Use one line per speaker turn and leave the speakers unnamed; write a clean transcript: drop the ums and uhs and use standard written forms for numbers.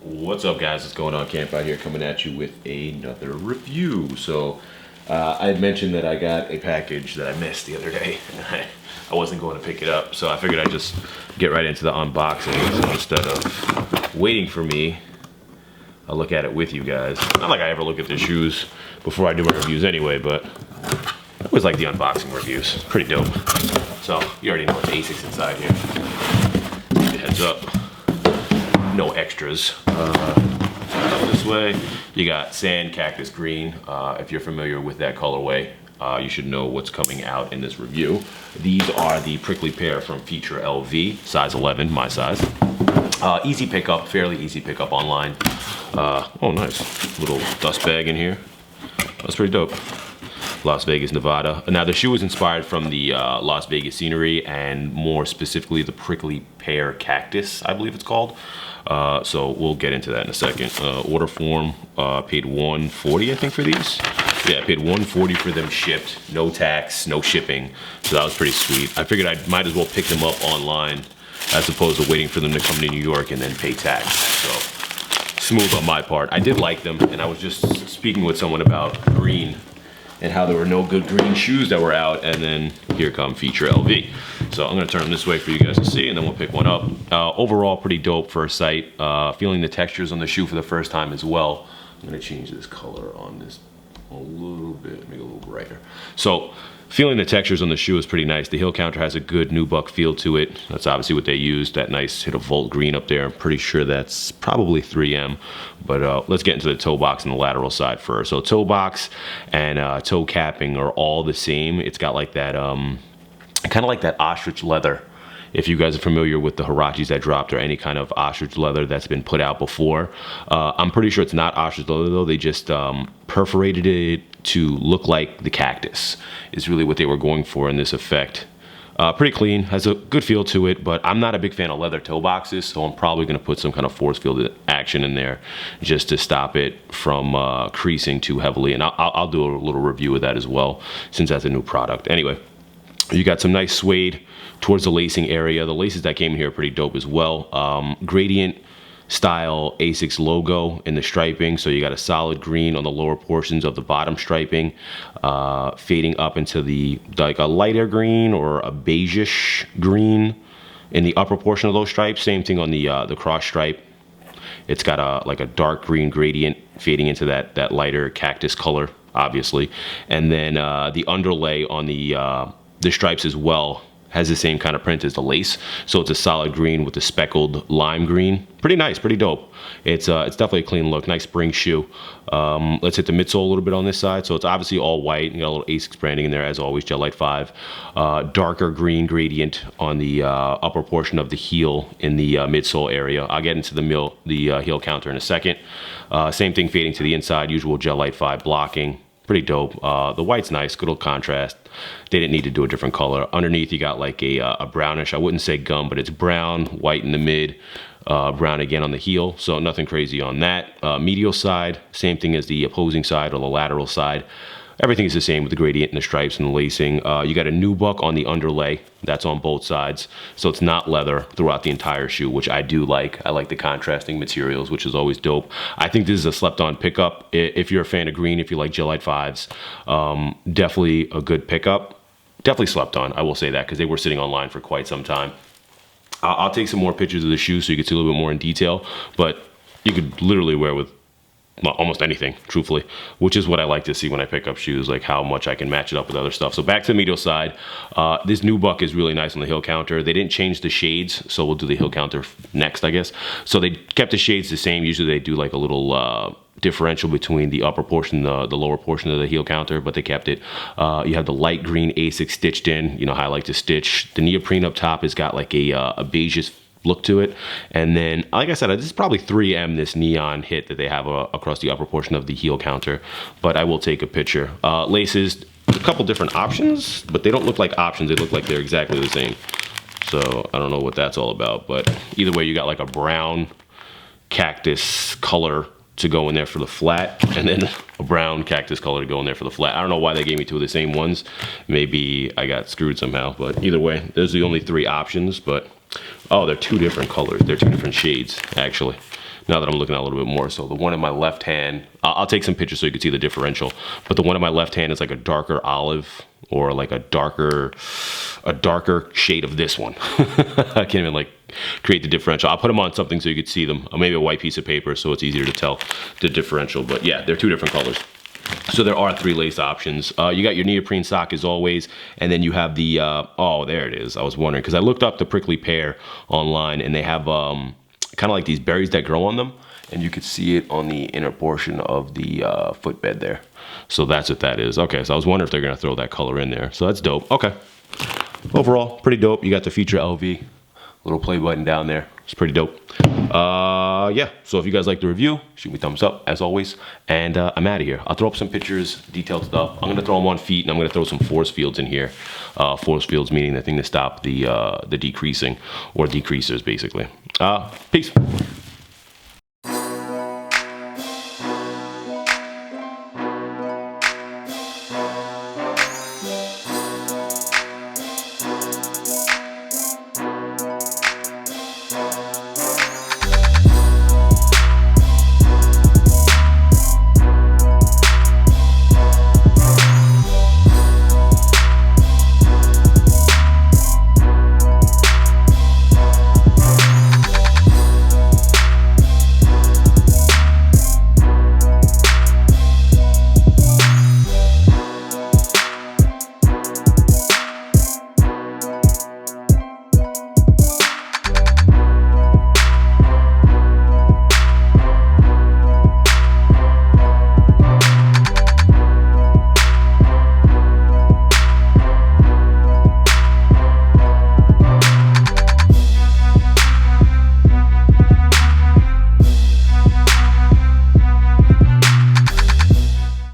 What's up, guys? What's going on? Camp out here coming at you with another review. So I had mentioned that I got a package that I missed the other day and I wasn't going to pick it up, so I figured I'd just get right into the unboxing. So instead of waiting for me, I'll look at it with you guys. Not like I ever look at the shoes before I do my reviews anyway, but I always like the unboxing reviews. Pretty dope. So you already know it's Asics inside here. Give you a heads up. No extras. This way, you got sand, cactus, green. If you're familiar with that colorway, you should know what's coming out in this review. These are the Prickly Pear from Feature LV, size 11, my size. Easy pickup, fairly easy pickup online. Oh, nice. Little dust bag in here. That's pretty dope. Las Vegas, Nevada. Now the shoe is inspired from the Las Vegas scenery and more specifically the Prickly Pear Cactus, I believe it's called. So we'll get into that in a second. Order form, paid $140 I think for these. Yeah, paid $140 for them shipped, no tax, no shipping. So that was pretty sweet. I figured I might as well pick them up online as opposed to waiting for them to come to New York and then pay tax. So smooth on my part. I did like them, and I was just speaking with someone about green and how there were no good green shoes that were out, and then here come Feature LV. So I'm gonna turn them this way for you guys to see, and then we'll pick one up. Overall, pretty dope first sight. Feeling the textures on the shoe for the first time as well. I'm gonna change this color on this a little bit, make it a little brighter. So feeling the textures on the shoe is pretty nice. The heel counter has a good nubuck feel to it. That's obviously what they used. That nice hit of volt green up there. I'm pretty sure that's probably 3M. But let's get into the toe box and the lateral side first. So toe box and toe capping are all the same. It's got like that, kind of like that ostrich leather. If you guys are familiar with the Hirachis that dropped or any kind of ostrich leather that's been put out before. I'm pretty sure it's not ostrich leather though. They just perforated it to look like the cactus is really what they were going for in this effect. Pretty clean, has a good feel to it, but I'm not a big fan of leather toe boxes, so I'm probably gonna put some kind of force field action in there just to stop it from creasing too heavily. And I'll do a little review of that as well, since that's a new product. Anyway, you got some nice suede towards the lacing area. The laces that came in here are pretty dope as well. Gradient style Asics logo in the striping. So you got a solid green on the lower portions of the bottom striping, fading up into the like a lighter green or a beigeish green in the upper portion of those stripes. Same thing on the cross stripe. It's got a like a dark green gradient fading into that lighter cactus color, obviously. And then the underlay on the stripes as well has the same kind of print as the lace, so it's a solid green with the speckled lime green. Pretty nice, pretty dope. It's definitely a clean look, nice spring shoe. Let's hit the midsole a little bit on this side. So it's obviously all white. You got a little Asics branding in there as always. Gel-Lyte V. Darker green gradient on the upper portion of the heel in the midsole area. I'll get into the heel counter in a second. Same thing fading to the inside. Usual Gel-Lyte V blocking. Pretty dope. The white's nice, good old contrast. They didn't need to do a different color. Underneath you got like a brownish, I wouldn't say gum, but it's brown, white in the mid, brown again on the heel. So nothing crazy on that. Medial side, same thing as the opposing side or the lateral side. Everything is the same with the gradient and the stripes and the lacing. You got a nubuck on the underlay. That's on both sides. So it's not leather throughout the entire shoe, which I do like. I like the contrasting materials, which is always dope. I think this is a slept-on pickup. If you're a fan of green, if you like Gel-Lyte Vs, definitely a good pickup. Definitely slept on, I will say that, because they were sitting online for quite some time. I'll take some more pictures of the shoe so you can see a little bit more in detail, but you could literally wear with almost anything, truthfully, which is what I like to see when I pick up shoes, like how much I can match it up with other stuff. So back to the medial side, this nubuck is really nice on the heel counter. They didn't change the shades, so we'll do the heel counter next, I guess. So they kept the shades the same. Usually they do like a little differential between the upper portion and the lower portion of the heel counter, but they kept it. You have the light green Asics stitched in, you know how I like to stitch. The neoprene up top has got like a beigeish look to it, and then like I said, this is probably 3M, this neon hit that they have across the upper portion of the heel counter, but I will take a picture. Laces, a couple different options, but they don't look like options, they look like they're exactly the same. So I don't know what that's all about, but either way, you got like a brown cactus color to go in there for the flat, and then a brown cactus color to go in there for the flat. I don't know why they gave me two of the same ones. Maybe I got screwed somehow, but either way, there's the only three options. But oh, they're two different colors. They're two different shades, actually. now that I'm looking at it a little bit more. So the one in my left hand, I'll take some pictures so you can see the differential, but the one in my left hand is like a darker olive, or like a darker shade of this one. I can't even like create the differential. I'll put them on something so you could see them, or maybe a white piece of paper so it's easier to tell the differential. But yeah, they're 2 different colors. So there are 3 lace options. You got your neoprene sock as always, and then you have the, oh, there it is. I was wondering, because I looked up the Prickly Pear online, and they have kind of like these berries that grow on them, and you could see it on the inner portion of the footbed there. So that's what that is. Okay, so I was wondering if they're gonna throw that color in there. So that's dope. Okay. Overall, pretty dope. You got the feature LV, little play button down there. It's pretty dope. Yeah, so if you guys like the review, shoot me a thumbs up as always, and I'm out of here. I'll throw up some pictures, detailed stuff. I'm gonna throw them on feet, and I'm gonna throw some force fields in here. Force fields meaning the thing to stop the decreasing, or decreasers basically. Peace.